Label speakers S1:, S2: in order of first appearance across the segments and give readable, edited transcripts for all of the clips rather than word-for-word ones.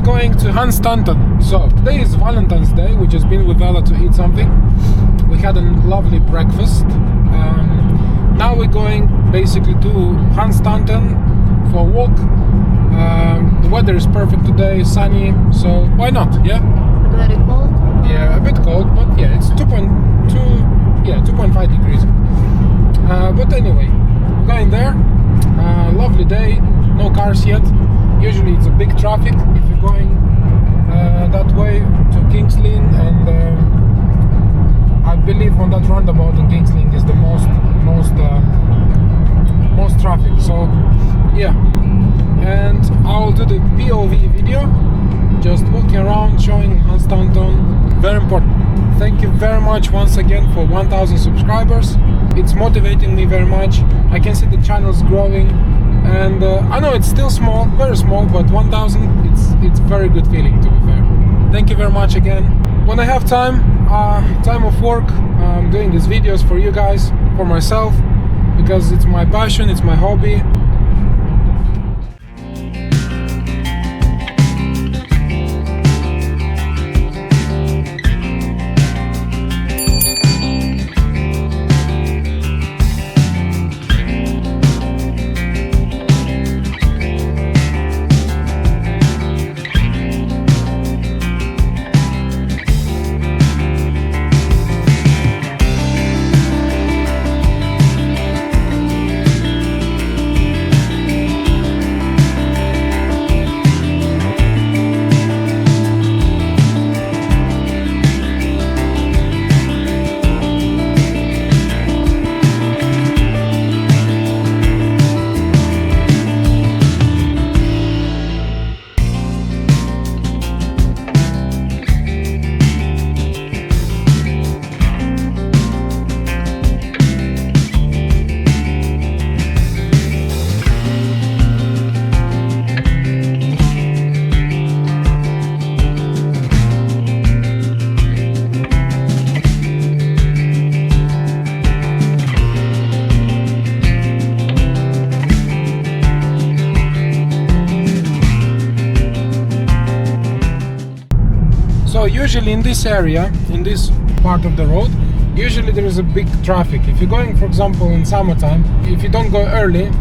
S1: going to Hunstanton. So today is Valentine's Day. We just been with Ella to eat something. We had a lovely breakfast. Now we're going basically to Hunstanton for a walk. The weather is perfect today, sunny, so why not? Yeah.
S2: Very cold.
S1: Yeah, a bit cold, but yeah, it's 2.5 degrees. But anyway, going there. Lovely day. No cars yet. Usually it's a big traffic if you're going that way to King's Lynn, and I believe on that roundabout in King's Lynn is the most traffic. So yeah, and I'll do the POV video, just walking around showing Hunstanton. Very important. Thank you very much once again for 1,000 subscribers. It's motivating me very much. I can see the channel's growing, and I know it's still small, very small, but 1,000, it's very good feeling, to be fair. Thank you very much again. When I have time of work, I'm doing these videos for you guys, for myself, because it's my passion, it's my hobby. So usually in this area, in this part of the road, usually there is a big traffic. If you're going, for example, in summertime, if you don't go early,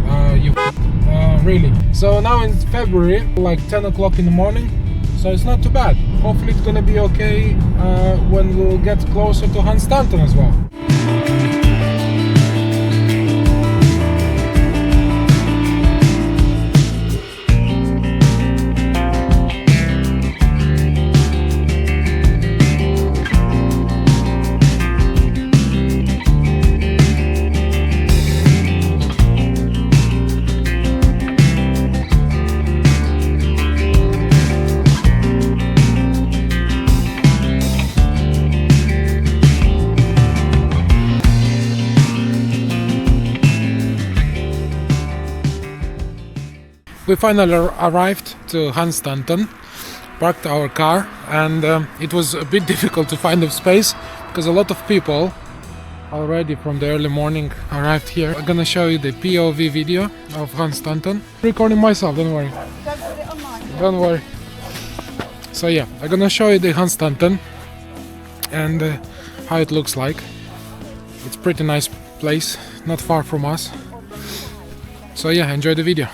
S1: really. So now in February, like 10 o'clock in the morning, so it's not too bad. Hopefully it's gonna be okay when we'll get closer to Hunstanton as well. We finally arrived to Hunstanton, parked our car, and it was a bit difficult to find a space because a lot of people already from the early morning arrived here. I'm gonna show you the POV video of Hunstanton. Recording myself, don't worry. Don't worry. So yeah, I'm gonna show you the Hunstanton and how it looks like. It's a pretty nice place, not far from us. So yeah, enjoy the video.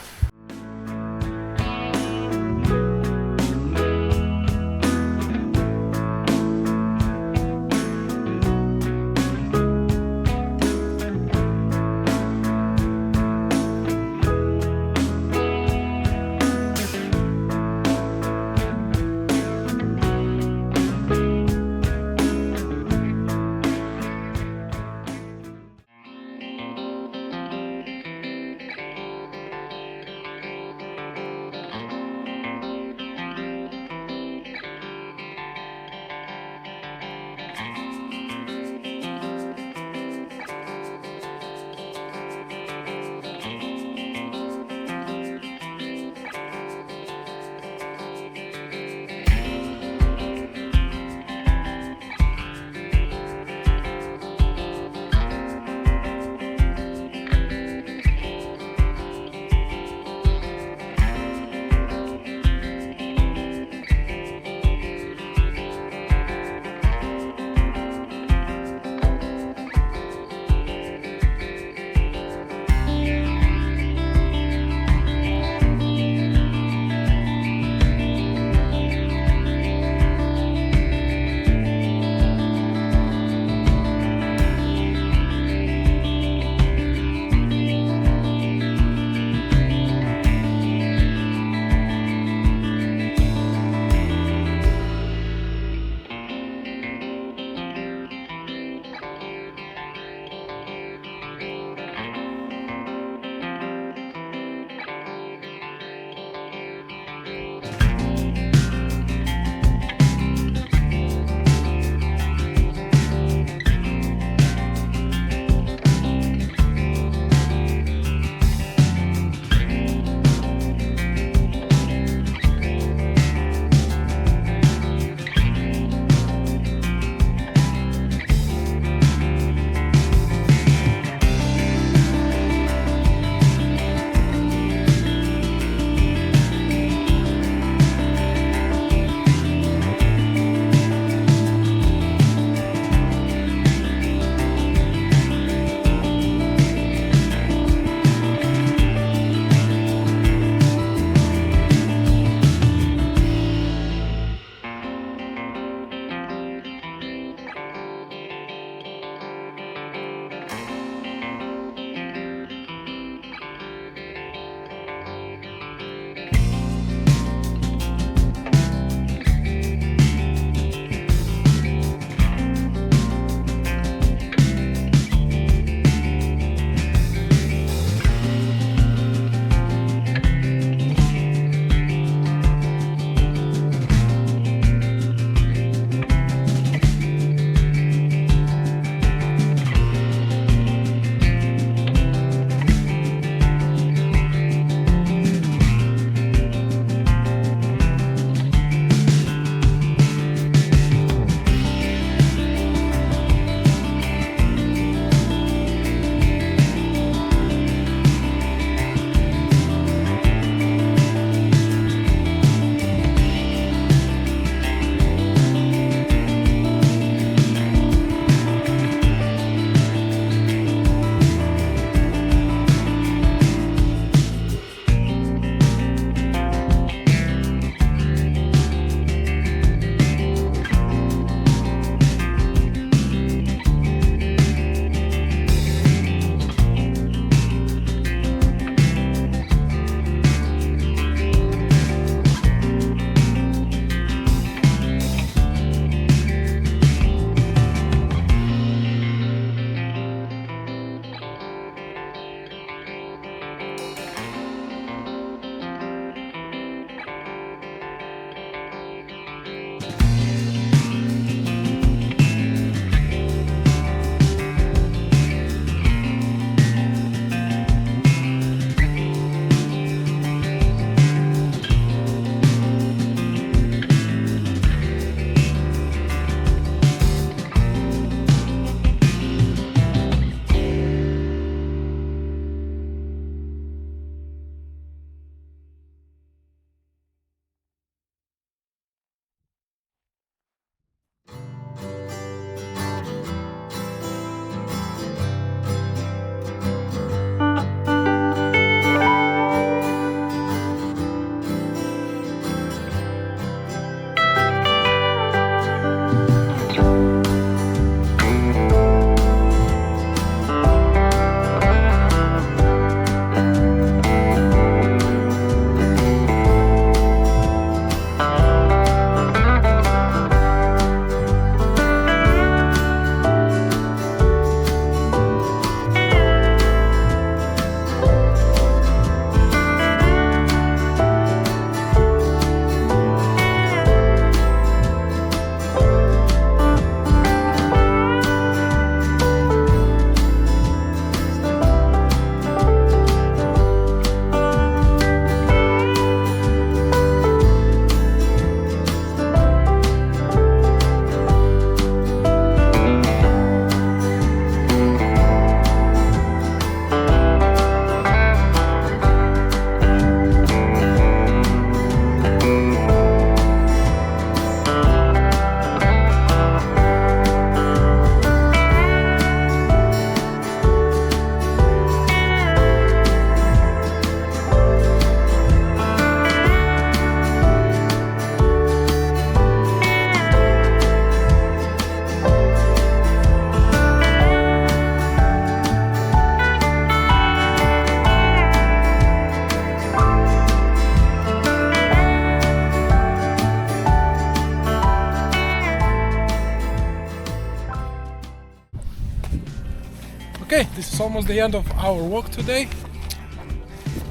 S1: Okay, this is almost the end of our walk today.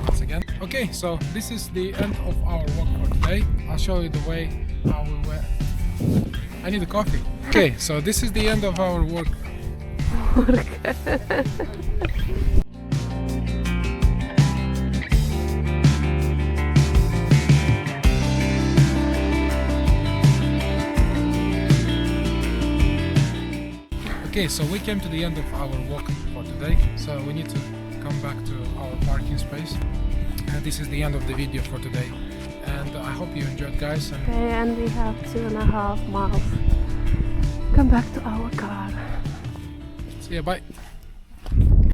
S1: Once again. Okay, so this is the end of our walk for today. I'll show you the way how we went. I need a coffee. Okay, so this is the end of our walk. Okay, so we came to the end of our walk for today, so we need to come back to our parking space. And this is the end of the video for today. And I hope you enjoyed, guys. And
S2: okay, and we have 2.5 miles. Come back to our car.
S1: see ya, bye.